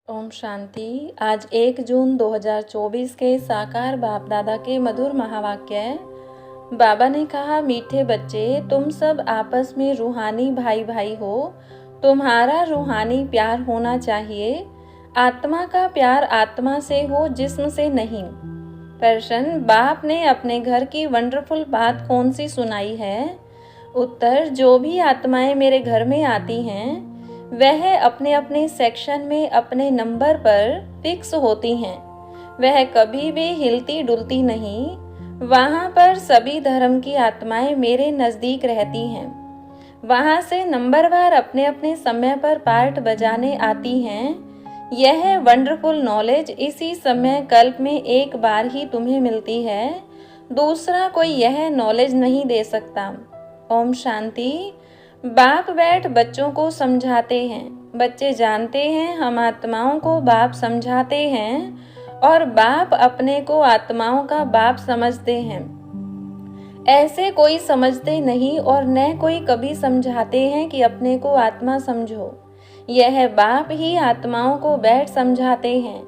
ओम शांति। आज 1 जून 2024 के साकार बाप दादा के मधुर महावाक्य। बाबा ने कहा, मीठे बच्चे, तुम सब आपस में रूहानी भाई भाई हो। तुम्हारा रूहानी प्यार होना चाहिए। आत्मा का प्यार आत्मा से हो, जिस्म से नहीं। प्रश्न, बाप ने अपने घर की वंडरफुल बात कौन सी सुनाई है? उत्तर, जो भी आत्माएं मेरे घर में आती हैं वह अपने अपने सेक्शन में अपने नंबर पर फिक्स होती हैं। वह कभी भी हिलती डुलती नहीं। वहाँ पर सभी धर्म की आत्माएं मेरे नज़दीक रहती हैं। वहाँ से नंबरवार अपने अपने समय पर पार्ट बजाने आती हैं। यह वंडरफुल नॉलेज इसी समय कल्प में एक बार ही तुम्हें मिलती है। दूसरा कोई यह नॉलेज नहीं दे सकता। ओम शांति। बाप बैठ बच्चों को समझाते हैं। बच्चे जानते हैं हम आत्माओं को बाप समझाते हैं और बाप अपने को आत्माओं का बाप समझते हैं। ऐसे कोई समझते नहीं और न कोई कभी समझाते हैं कि अपने को आत्मा समझो। यह बाप ही आत्माओं को बैठ समझाते हैं।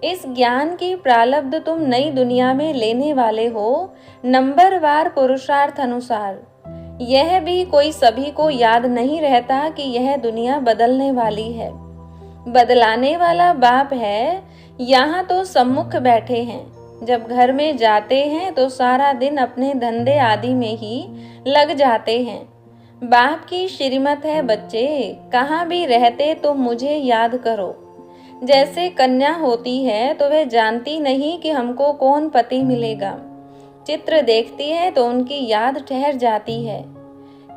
इस ज्ञान की प्रारब्ध तुम नई दुनिया में लेने वाले हो, नंबरवार पुरुषार्थ अनुसार। यह भी कोई सभी को याद नहीं रहता कि यह दुनिया बदलने वाली है। बदलाने वाला बाप है। यहाँ तो सम्मुख बैठे हैं। जब घर में जाते हैं तो सारा दिन अपने धंधे आदि में ही लग जाते हैं। बाप की श्रीमत है, बच्चे कहाँ भी रहते तो मुझे याद करो। जैसे कन्या होती है तो वह जानती नहीं कि हमको कौन पति मिलेगा। चित्र देखती है तो उनकी याद ठहर जाती है।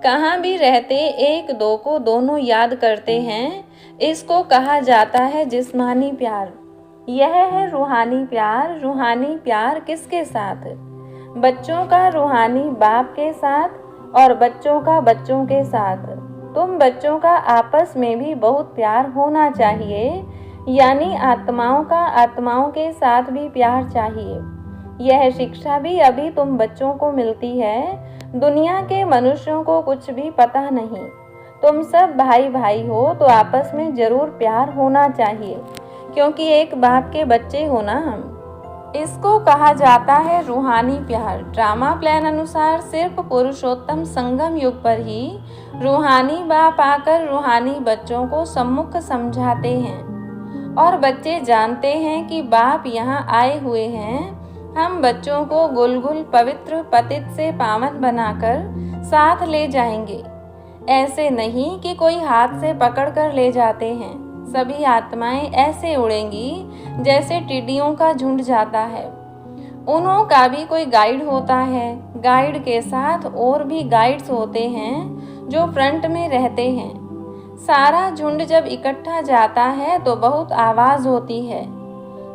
कहाँ भी रहते एक दो को दोनों याद करते हैं। इसको कहा जाता है जिस्मानी प्यार। यह है रूहानी प्यार। रूहानी प्यार किसके साथ? बच्चों का रूहानी बाप के साथ और बच्चों का बच्चों के साथ। तुम बच्चों का आपस में भी बहुत प्यार होना चाहिए, यानी आत्माओं का आत्माओं के साथ भी प्यार चाहिए। यह शिक्षा भी अभी तुम बच्चों को मिलती है। दुनिया के मनुष्यों को कुछ भी पता नहीं। तुम सब भाई भाई हो तो आपस में जरूर प्यार होना चाहिए, क्योंकि एक बाप के बच्चे हो ना हम। इसको कहा जाता है रूहानी प्यार। ड्रामा प्लान अनुसार सिर्फ पुरुषोत्तम संगम युग पर ही रूहानी बाप आकर रूहानी बच्चों को सम्मुख समझाते हैं और बच्चे जानते हैं कि बाप यहाँ आए हुए हैं। हम बच्चों को गुलगुल पवित्र पतित से पावन बनाकर साथ ले जाएंगे। ऐसे नहीं कि कोई हाथ से पकड़ कर ले जाते हैं। सभी आत्माएं ऐसे उड़ेंगी जैसे टिड्डियों का झुंड जाता है। उन्हों का भी कोई गाइड होता है। गाइड के साथ और भी गाइड्स होते हैं जो फ्रंट में रहते हैं। सारा झुंड जब इकट्ठा जाता है तो बहुत आवाज होती है।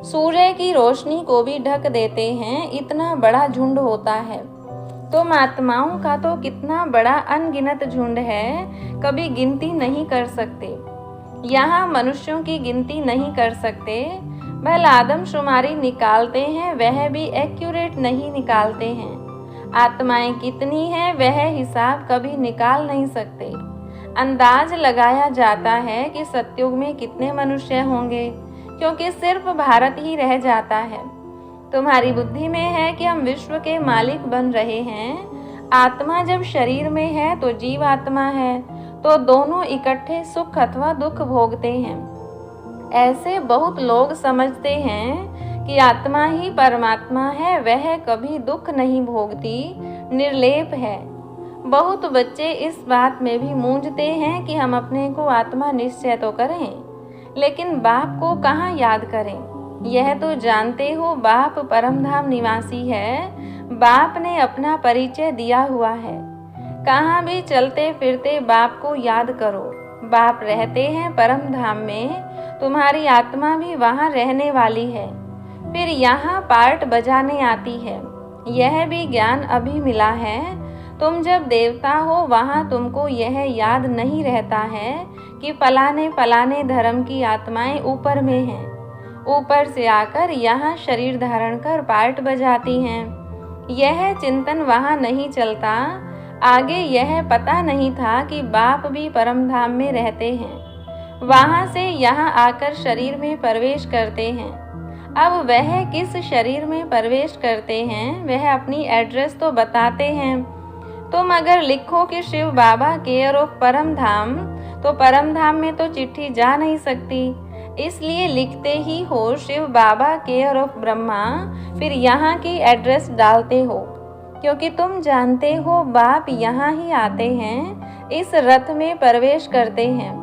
सूर्य की रोशनी को भी ढक देते हैं, इतना बड़ा झुंड होता है। तुम आत्माओं का तो कितना बड़ा अनगिनत झुंड है, कभी गिनती नहीं कर सकते। यहाँ मनुष्यों की गिनती नहीं कर सकते। भला आदमशुमारी निकालते हैं, वह भी एक्यूरेट नहीं निकालते हैं। आत्माएं कितनी हैं वह हिसाब कभी निकाल नहीं सकते। अंदाज लगाया जाता है कि सतयुग में कितने मनुष्य होंगे, क्योंकि सिर्फ भारत ही रह जाता है। तुम्हारी बुद्धि में है कि हम विश्व के मालिक बन रहे हैं। आत्मा जब शरीर में है तो जीव आत्मा है, तो दोनों इकट्ठे सुख अथवा दुख भोगते हैं। ऐसे बहुत लोग समझते हैं कि आत्मा ही परमात्मा है, वह कभी दुख नहीं भोगती, निर्लेप है। बहुत बच्चे इस बात में भी मूंझते हैं कि हम अपने को आत्मा निश्चय तो करें, लेकिन बाप को कहाँ याद करें। यह तो जानते हो बाप परमधाम निवासी है। बाप ने अपना परिचय दिया हुआ है। कहाँ भी चलते फिरते बाप को याद करो। बाप रहते हैं परमधाम में, तुम्हारी आत्मा भी वहाँ रहने वाली है। फिर यहाँ पार्ट बजाने आती है। यह भी ज्ञान अभी मिला है। तुम जब देवता हो वहाँ तुमको यह याद नहीं रहता है कि फलाने फलाने धर्म की आत्माएं ऊपर में हैं। ऊपर से आकर यहाँ शरीर धारण कर पार्ट बजाती हैं। यह चिंतन वहाँ नहीं चलता। आगे यह पता नहीं था कि बाप भी परमधाम में रहते हैं। वहाँ से यहाँ आकर शरीर में प्रवेश करते हैं। अब वह किस शरीर में प्रवेश करते हैं वह अपनी एड्रेस तो बताते हैं। तुम अगर लिखो कि शिव बाबा केयर ऑफ परम धाम, तो परम धाम में तो चिट्ठी जा नहीं सकती, इसलिए लिखते ही हो शिव बाबा केयर ऑफ ब्रह्मा, फिर यहाँ की एड्रेस डालते हो, क्योंकि तुम जानते हो बाप यहाँ ही आते हैं, इस रथ में प्रवेश करते हैं।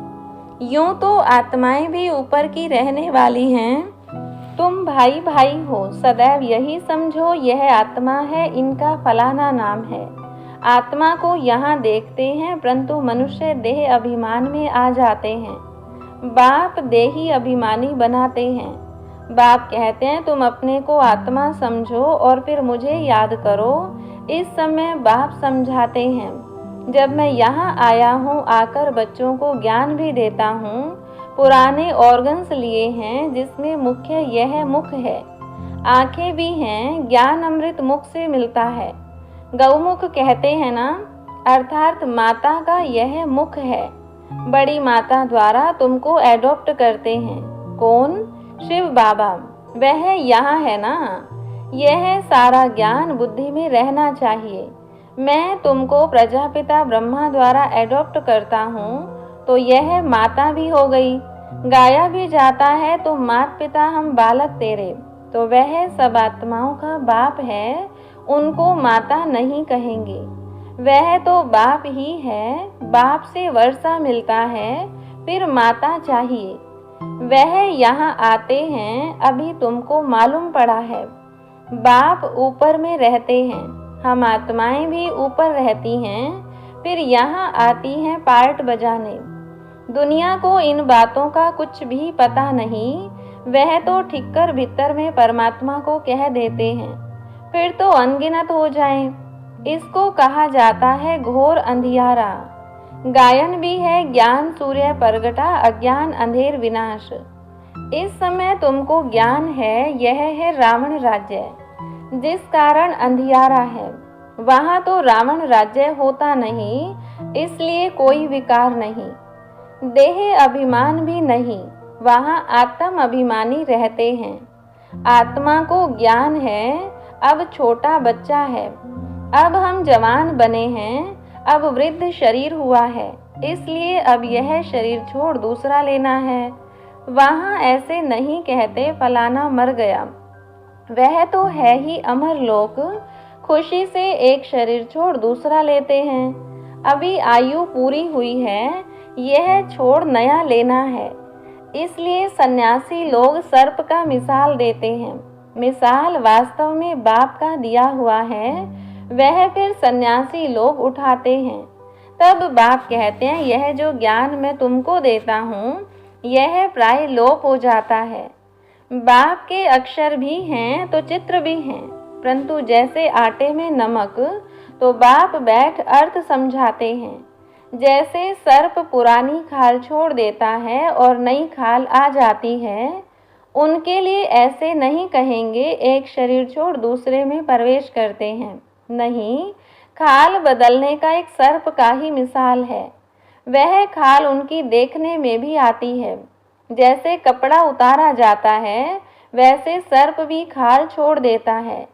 यूं तो आत्माएं भी ऊपर की रहने वाली हैं, तुम भाई भाई हो, सदैव यही समझो यह आत्मा है, इनका फलाना नाम है। आत्मा को यहाँ देखते हैं, परंतु मनुष्य देह अभिमान में आ जाते हैं। बाप देही अभिमानी बनाते हैं। बाप कहते हैं तुम अपने को आत्मा समझो और फिर मुझे याद करो। इस समय बाप समझाते हैं, जब मैं यहाँ आया हूँ आकर बच्चों को ज्ञान भी देता हूँ। पुराने ऑर्गन्स लिए हैं जिसमें मुख्य यह मुख है, आंखें भी हैं, ज्ञान अमृत मुख से मिलता है। गौमुख कहते हैं ना, अर्थात माता का यह मुख है। बड़ी माता द्वारा तुमको एडॉप्ट करते हैं। कौन? शिव बाबा। वह यहाँ है ना। यह सारा ज्ञान बुद्धि में रहना चाहिए। मैं तुमको प्रजापिता ब्रह्मा द्वारा एडॉप्ट करता हूँ, तो यह माता भी हो गई। गाया भी जाता है तो मात पिता हम बालक तेरे, तो वह सब आत्माओं का बाप है, उनको माता नहीं कहेंगे। वह तो बाप ही है। बाप से वर्षा मिलता है, फिर माता चाहिए। वह यहाँ आते हैं, अभी तुमको मालूम पड़ा है। बाप ऊपर में रहते हैं, हम आत्माएं भी ऊपर रहती हैं, फिर यहाँ आती हैं पार्ट बजाने। दुनिया को इन बातों का कुछ भी पता नहीं, वह तो ठिक्कर भीतर में परमात्मा को कह देते हैं, फिर तो अनगिनत हो जाएं। इसको कहा जाता है घोर अंधियारा। गायन भी है, ज्ञान सूर्य प्रगटा, अज्ञान अंधेर विनाश। इस समय तुमको ज्ञान है, यह है रावण राज्य, जिस कारण अंधियारा है। वहाँ तो रावण राज्य होता नहीं, इसलिए कोई विकार नहीं, देह अभिमान भी नहीं, वहाँ आत्म अभिमानी रहते हैं। आत्मा को ज्ञान है, अब छोटा बच्चा है, अब हम जवान बने हैं, अब वृद्ध शरीर हुआ है, इसलिए अब यह शरीर छोड़ दूसरा लेना है। वहाँ ऐसे नहीं कहते फलाना मर गया, वह तो है ही अमर लोक। खुशी से एक शरीर छोड़ दूसरा लेते हैं। अभी आयु पूरी हुई है, यह छोड़ नया लेना है, इसलिए सन्यासी लोग सर्प का मिसाल देते हैं। मिसाल वास्तव में बाप का दिया हुआ है, वह फिर सन्यासी लोग उठाते हैं। तब बाप कहते हैं यह जो ज्ञान मैं तुमको देता हूँ, यह प्राय लोप हो जाता है। बाप के अक्षर भी हैं तो चित्र भी हैं, परंतु जैसे आटे में नमक, तो बाप बैठ अर्थ समझाते हैं। जैसे सर्प पुरानी खाल छोड़ देता है और नई खाल आ जाती है, उनके लिए ऐसे नहीं कहेंगे एक शरीर छोड़ दूसरे में प्रवेश करते हैं। नहीं, खाल बदलने का एक सर्प का ही मिसाल है। वह खाल उनकी देखने में भी आती है। जैसे कपड़ा उतारा जाता है, वैसे सर्प भी खाल छोड़ देता है,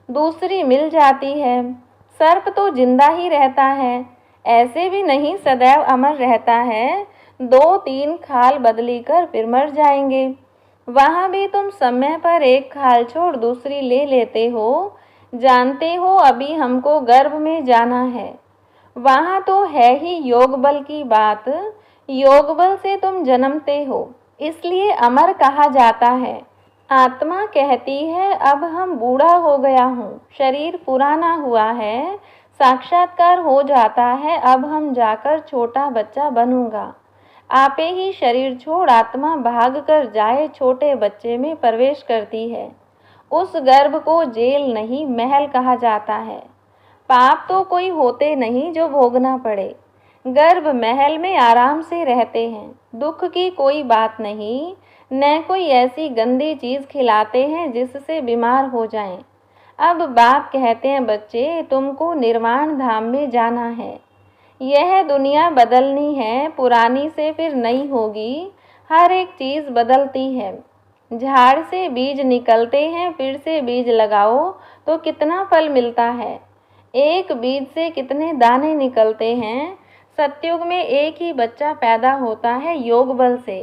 दूसरी मिल जाती है। सर्प तो जिंदा ही रहता है, ऐसे भी नहीं सदैव अमर रहता है। 2-3 खाल बदली कर फिर मर जाएंगे। वहाँ भी तुम समय पर एक खाल छोड़ दूसरी ले लेते हो। जानते हो अभी हमको गर्भ में जाना है, वहाँ तो है ही योग बल की बात। योग बल से तुम जन्मते हो, इसलिए अमर कहा जाता है। आत्मा कहती है अब हम बूढ़ा हो गया हूँ, शरीर पुराना हुआ है, साक्षात्कार हो जाता है, अब हम जाकर छोटा बच्चा बनूंगा। आपे ही शरीर छोड़ आत्मा भाग कर जाए छोटे बच्चे में प्रवेश करती है। उस गर्भ को जेल नहीं महल कहा जाता है। पाप तो कोई होते नहीं जो भोगना पड़े। गर्भ महल में आराम से रहते हैं, दुख की कोई बात नहीं, न कोई ऐसी गंदी चीज़ खिलाते हैं जिससे बीमार हो जाएं। अब बाप कहते हैं बच्चे तुमको निर्वाण धाम में जाना है। यह दुनिया बदलनी है, पुरानी से फिर नई होगी। हर एक चीज़ बदलती है। झाड़ से बीज निकलते हैं, फिर से बीज लगाओ तो कितना फल मिलता है। एक बीज से कितने दाने निकलते हैं। सतयुग में एक ही बच्चा पैदा होता है योग बल से।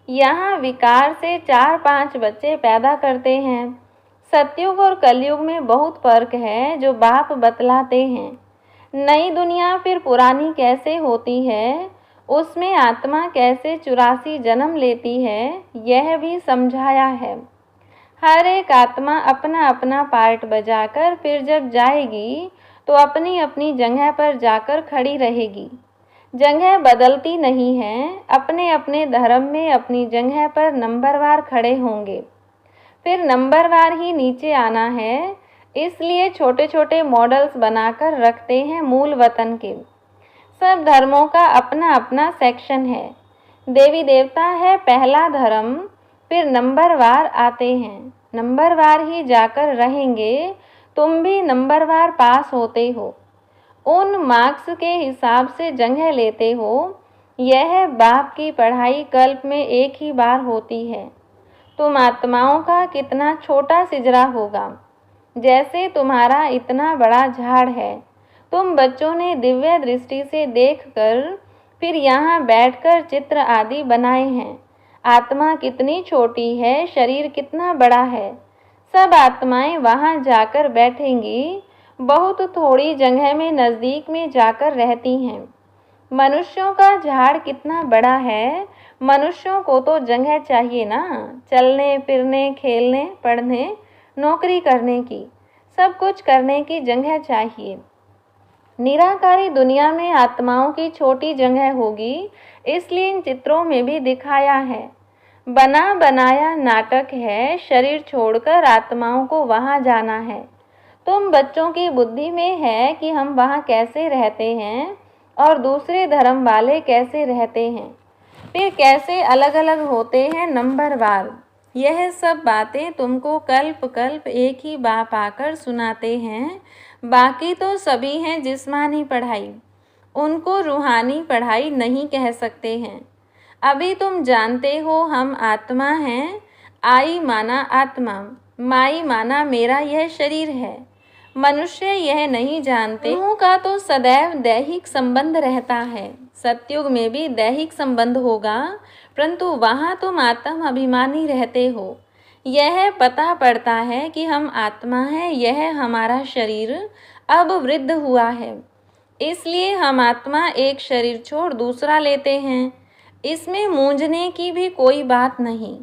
यहाँ विकार से 4-5 बच्चे पैदा करते हैं। सतयुग और कलयुग में बहुत फर्क है जो बाप बतलाते हैं। नई दुनिया फिर पुरानी कैसे होती है, उसमें आत्मा कैसे 84 जन्म लेती है, यह भी समझाया है। हर एक आत्मा अपना अपना पार्ट बजाकर फिर जब जाएगी तो अपनी अपनी जगह पर जाकर खड़ी रहेगी। जगह बदलती नहीं है, अपने अपने धर्म में अपनी जगह पर नंबरवार खड़े होंगे। फिर नंबरवार ही नीचे आना है, इसलिए छोटे छोटे मॉडल्स बनाकर रखते हैं मूल वतन के। सब धर्मों का अपना अपना सेक्शन है। देवी देवता है पहला धर्म, फिर नंबरवार आते हैं। नंबरवार ही जाकर रहेंगे, तुम भी नंबरवार पास होते हो। उन मार्क्स के हिसाब से जगह लेते हो। यह बाप की पढ़ाई कल्प में एक ही बार होती है। तुम आत्माओं का कितना छोटा सिजरा होगा, जैसे तुम्हारा इतना बड़ा झाड़ है। तुम बच्चों ने दिव्य दृष्टि से देखकर फिर यहाँ बैठकर चित्र आदि बनाए हैं। आत्मा कितनी छोटी है, शरीर कितना बड़ा है। सब आत्माएं वहाँ जाकर बैठेंगी, बहुत थोड़ी जगह में नज़दीक में जाकर रहती हैं। मनुष्यों का झाड़ कितना बड़ा है। मनुष्यों को तो जगह चाहिए ना, चलने फिरने, खेलने, पढ़ने, नौकरी करने की, सब कुछ करने की जगह चाहिए। निराकारी दुनिया में आत्माओं की छोटी जगह होगी, इसलिए इन चित्रों में भी दिखाया है। बना बनाया नाटक है। शरीर छोड़कर आत्माओं को वहाँ जाना है। तुम बच्चों की बुद्धि में है कि हम वहाँ कैसे रहते हैं और दूसरे धर्म वाले कैसे रहते हैं, फिर कैसे अलग अलग होते हैं नंबरवार। यह सब बातें तुमको कल्प कल्प एक ही बाप आकर सुनाते हैं। बाकी तो सभी हैं जिस्मानी पढ़ाई, उनको रूहानी पढ़ाई नहीं कह सकते हैं। अभी तुम जानते हो हम आत्मा हैं। आई माना आत्मा, माई माना मेरा यह शरीर है। मनुष्य यह नहीं जानते। रूहों का तो सदैव दैहिक संबंध रहता है। सतयुग में भी दैहिक संबंध होगा, परंतु वहाँ तुम आत्म अभिमानी रहते हो। यह पता पड़ता है कि हम आत्मा हैं, यह हमारा शरीर अब वृद्ध हुआ है, इसलिए हम आत्मा एक शरीर छोड़ दूसरा लेते हैं। इसमें मूंझने की भी कोई बात नहीं।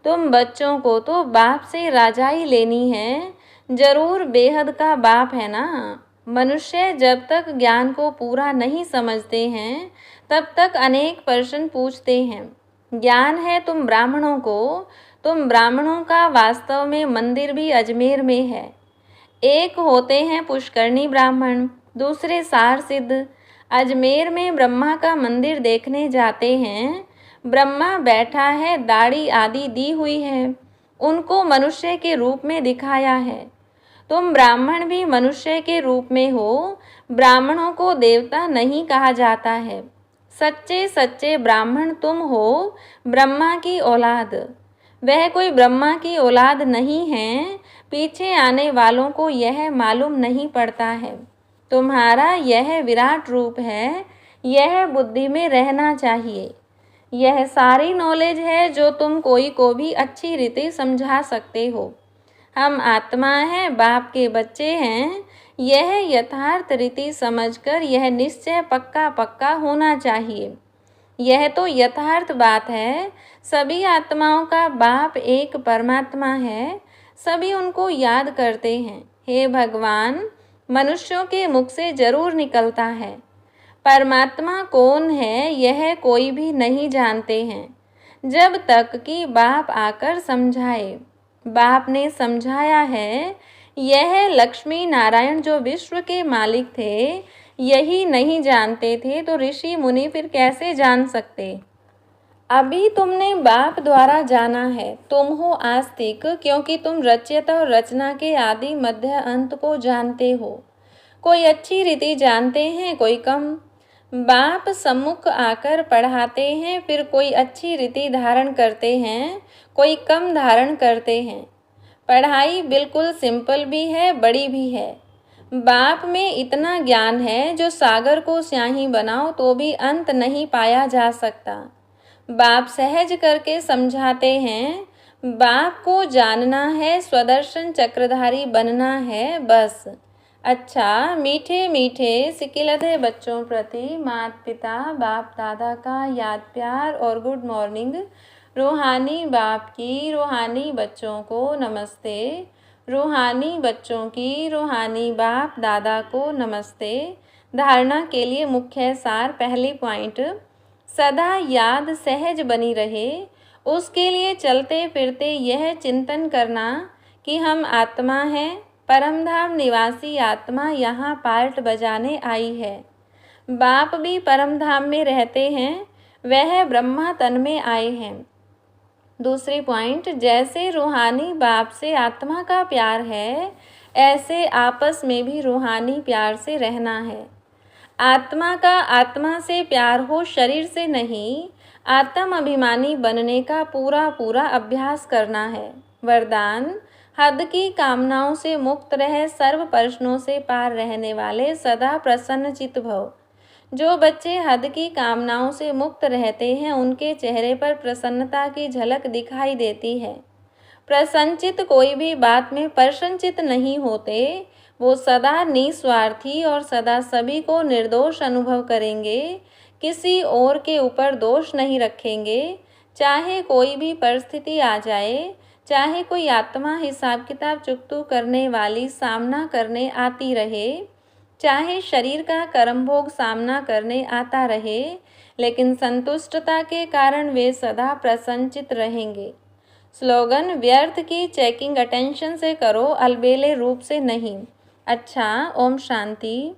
तुम बच्चों को तो बाप से राजाई लेनी है, जरूर बेहद का बाप है ना। मनुष्य जब तक ज्ञान को पूरा नहीं समझते हैं, तब तक अनेक प्रश्न पूछते हैं। ज्ञान है तुम ब्राह्मणों को, तुम ब्राह्मणों का वास्तव में मंदिर भी अजमेर में है। एक होते हैं पुष्करणी ब्राह्मण, दूसरे सार सिद्ध। अजमेर में ब्रह्मा का मंदिर देखने जाते हैं। ब्रह्मा बैठा है, दाढ़ी आदि दी हुई है, उनको मनुष्य के रूप में दिखाया है। तुम ब्राह्मण भी मनुष्य के रूप में हो। ब्राह्मणों को देवता नहीं कहा जाता है। सच्चे सच्चे ब्राह्मण तुम हो, ब्रह्मा की औलाद। वह कोई ब्रह्मा की औलाद नहीं है, पीछे आने वालों को यह मालूम नहीं पड़ता है। तुम्हारा यह विराट रूप है, यह बुद्धि में रहना चाहिए। यह सारी नॉलेज है जो तुम कोई को भी अच्छी रीति समझा सकते हो। हम आत्मा हैं, बाप के बच्चे हैं, यह यथार्थ रीति समझकर यह निश्चय पक्का पक्का होना चाहिए। यह तो यथार्थ बात है। सभी आत्माओं का बाप एक परमात्मा है, सभी उनको याद करते हैं। हे भगवान, मनुष्यों के मुख से जरूर निकलता है। परमात्मा कौन है यह कोई भी नहीं जानते हैं, जब तक कि बाप आकर समझाए। बाप ने समझाया है। यह लक्ष्मी नारायण जो विश्व के मालिक थे, यही नहीं जानते थे तो ऋषि मुनि फिर कैसे जान सकते। अभी तुमने बाप द्वारा जाना है। तुम हो आस्तिक, क्योंकि तुम रचयिता और रचना के आदि मध्य अंत को जानते हो। कोई अच्छी रीति जानते हैं, कोई कम। बाप सम्मुख आकर पढ़ाते हैं, फिर कोई अच्छी रीति धारण करते हैं, कोई कम धारण करते हैं। पढ़ाई बिल्कुल सिंपल भी है, बड़ी भी है। बाप में इतना ज्ञान है जो सागर को स्याही बनाओ तो भी अंत नहीं पाया जा सकता। बाप सहज करके समझाते हैं, बाप को जानना है, स्वदर्शन चक्रधारी बनना है, बस। अच्छा, मीठे मीठे सिकिलधे बच्चों प्रति माता पिता बाप दादा का याद प्यार और गुड मॉर्निंग। रूहानी बाप की रूहानी बच्चों को नमस्ते। रूहानी बच्चों की रूहानी बाप दादा को नमस्ते। धारणा के लिए मुख्य सार। पहली पॉइंट, सदा याद सहज बनी रहे, उसके लिए चलते फिरते यह चिंतन करना कि हम आत्मा हैं, परमधाम निवासी आत्मा यहाँ पार्ट बजाने आई है। बाप भी परमधाम में रहते हैं, वह ब्रह्मा तन में आए हैं। दूसरी पॉइंट, जैसे रूहानी बाप से आत्मा का प्यार है, ऐसे आपस में भी रूहानी प्यार से रहना है। आत्मा का आत्मा से प्यार हो, शरीर से नहीं। आत्म अभिमानी बनने का पूरा पूरा अभ्यास करना है। वरदान, हद की कामनाओं से मुक्त रह, सर्व प्रश्नों से पार रहने वाले सदा प्रसन्न चित्त भव। जो बच्चे हद की कामनाओं से मुक्त रहते हैं, उनके चेहरे पर प्रसन्नता की झलक दिखाई देती है। प्रसन्नचित्त कोई भी बात में प्रसन्नचित्त नहीं होते। वो सदा निस्वार्थी और सदा सभी को निर्दोष अनुभव करेंगे, किसी और के ऊपर दोष नहीं रखेंगे। चाहे कोई भी परिस्थिति आ जाए, चाहे कोई आत्मा हिसाब किताब चुकतू करने वाली सामना करने आती रहे, चाहे शरीर का कर्म भोग सामना करने आता रहे, लेकिन संतुष्टता के कारण वे सदा प्रसन्नचित्त रहेंगे। स्लोगन, व्यर्थ की चेकिंग अटेंशन से करो, अलबेले रूप से नहीं। अच्छा, ओम शांति।